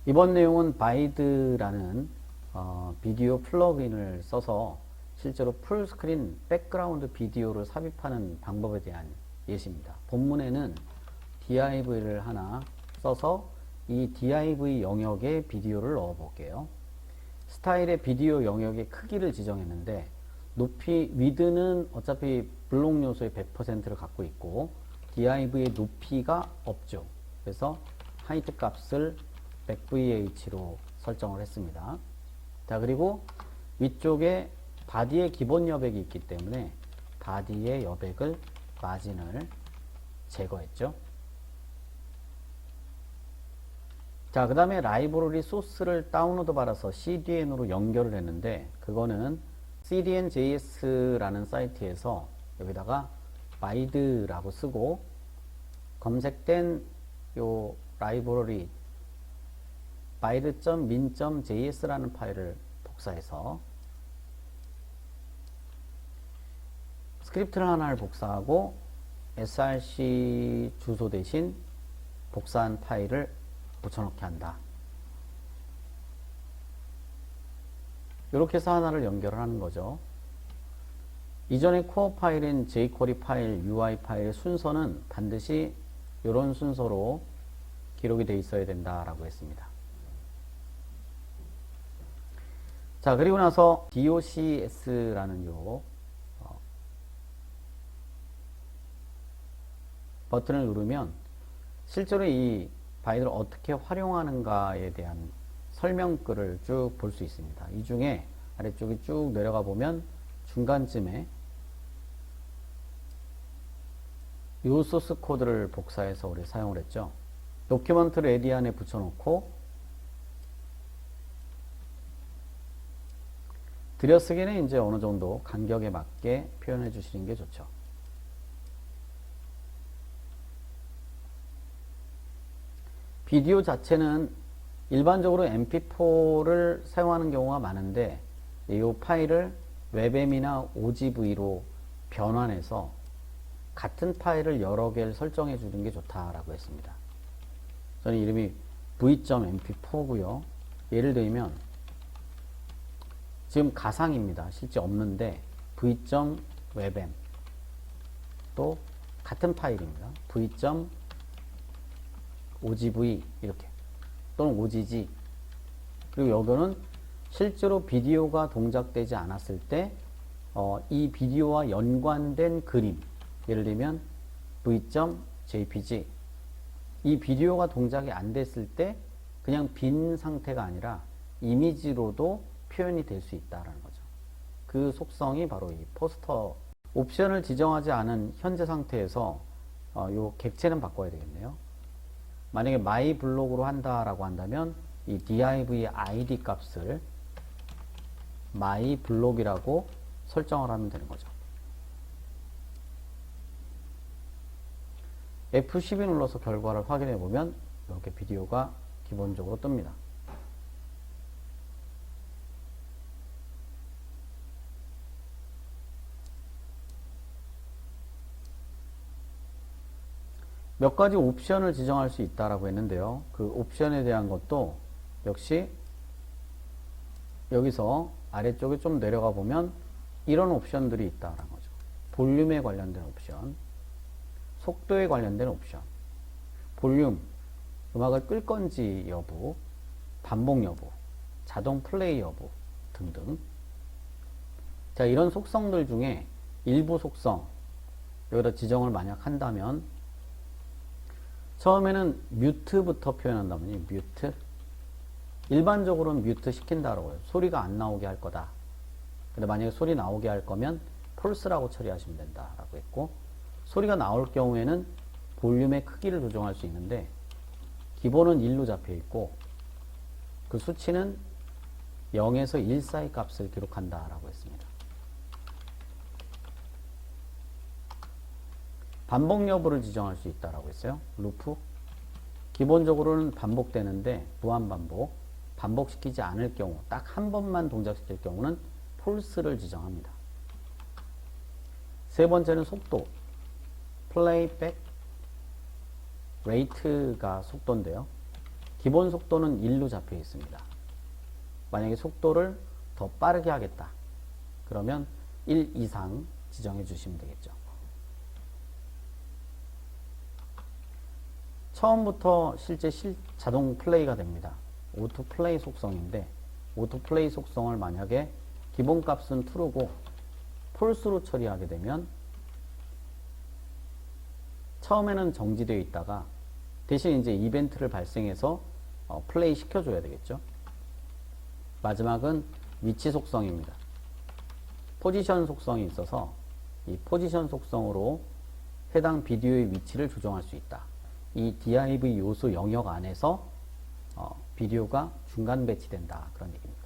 이번 내용은 바이드라는 비디오 플러그인을 써서 실제로 풀스크린 백그라운드 비디오를 삽입하는 방법에 대한 예시입니다. 본문에는 div를 하나 써서 이 div 영역에 비디오를 넣어 볼게요. 스타일의 비디오 영역의 크기를 지정했는데 높이, width는 어차피 블록 요소의 100%를 갖고 있고 div의 높이가 없죠. 그래서 height 값을 100vh로 설정을 했습니다. 자, 그리고 위쪽에 바디의 기본 여백이 있기 때문에 바디의 여백을 마진을 제거했죠. 자, 그 다음에 라이브러리 소스를 다운로드 받아서 CDN으로 연결을 했는데 그거는 cdn.js라는 사이트에서 여기다가 바이드라고 쓰고 검색된 요 라이브러리 baid.min.js라는 파일을 복사해서 스크립트를 하나를 복사하고 src 주소 대신 복사한 파일을 붙여넣기 한다. 이렇게 해서 하나를 연결을 하는 거죠. 이전의 코어 파일인 jQuery 파일, UI 파일의 순서는 반드시 이런 순서로 기록이 되어 있어야 된다라고 했습니다. 자, 그리고 나서 docs라는 요 버튼을 누르면 실제로 이 바이드를 어떻게 활용하는가에 대한 설명글을 쭉 볼 수 있습니다. 이 중에 아래쪽에 쭉 내려가 보면 중간쯤에 이 소스 코드를 복사해서 우리 사용을 했죠. 도큐먼트 레디 안에 붙여놓고 들여쓰기는 이제 어느 정도 간격에 맞게 표현해 주시는 게 좋죠. 비디오 자체는 일반적으로 mp4를 사용하는 경우가 많은데 이 파일을 웹엠이나 OGV로 변환해서 같은 파일을 여러 개를 설정해 주는 게 좋다라고 했습니다. 저는 이름이 v.mp4고요. 예를 들면 지금 가상입니다. 실제 없는데 v.webm 또 같은 파일입니다. v.ogv 이렇게 또는 ogg 그리고 여기는 실제로 비디오가 동작되지 않았을 때 이 비디오와 연관된 그림 예를 들면 v.jpg 이 비디오가 동작이 안 됐을 때 그냥 빈 상태가 아니라 이미지로도 표현이 될 수 있다는 거죠. 그 속성이 바로 이 포스터 옵션을 지정하지 않은 현재 상태에서 요 객체는 바꿔야 되겠네요. 만약에 my 블록으로 한다라고 한다면 이 div의 id 값을 my 블록이라고 설정을 하면 되는 거죠. F12 눌러서 결과를 확인해 보면 이렇게 비디오가 기본적으로 뜹니다. 몇 가지 옵션을 지정할 수 있다라고 했는데요. 그 옵션에 대한 것도 역시 여기서 아래쪽에 좀 내려가 보면 이런 옵션들이 있다라는 거죠. 볼륨에 관련된 옵션, 속도에 관련된 옵션, 볼륨, 음악을 끌 건지 여부, 반복 여부, 자동 플레이 여부 등등. 자, 이런 속성들 중에 일부 속성 여기다 지정을 만약 한다면 처음에는 뮤트부터 표현한다면 뮤트 일반적으로는 뮤트 시킨다라고 해요. 소리가 안 나오게 할 거다. 근데 만약에 소리 나오게 할 거면 폴스라고 처리하시면 된다라고 했고 소리가 나올 경우에는 볼륨의 크기를 조정할 수 있는데 기본은 1로 잡혀 있고 그 수치는 0에서 1 사이 값을 기록한다라고 했습니다. 반복 여부를 지정할 수 있다라고 했어요. 루프 기본적으로는 반복되는데 무한 반복 반복시키지 않을 경우 딱 한 번만 동작시킬 경우는 폴스를 지정합니다. 세 번째는 속도 플레이백 레이트가 속도인데요. 기본 속도는 1로 잡혀 있습니다. 만약에 속도를 더 빠르게 하겠다. 그러면 1 이상 지정해 주시면 되겠죠. 처음부터 실제 자동 플레이가 됩니다. 오토 플레이 속성인데 오토 플레이 속성을 만약에 기본 값은 true고 false로 처리하게 되면 처음에는 정지되어 있다가 대신 이제 이벤트를 발생해서 플레이 시켜줘야 되겠죠. 마지막은 위치 속성입니다. 포지션 속성이 있어서 이 포지션 속성으로 해당 비디오의 위치를 조정할 수 있다. 이 div 요소 영역 안에서 비디오가 중간 배치된다. 그런 얘기입니다.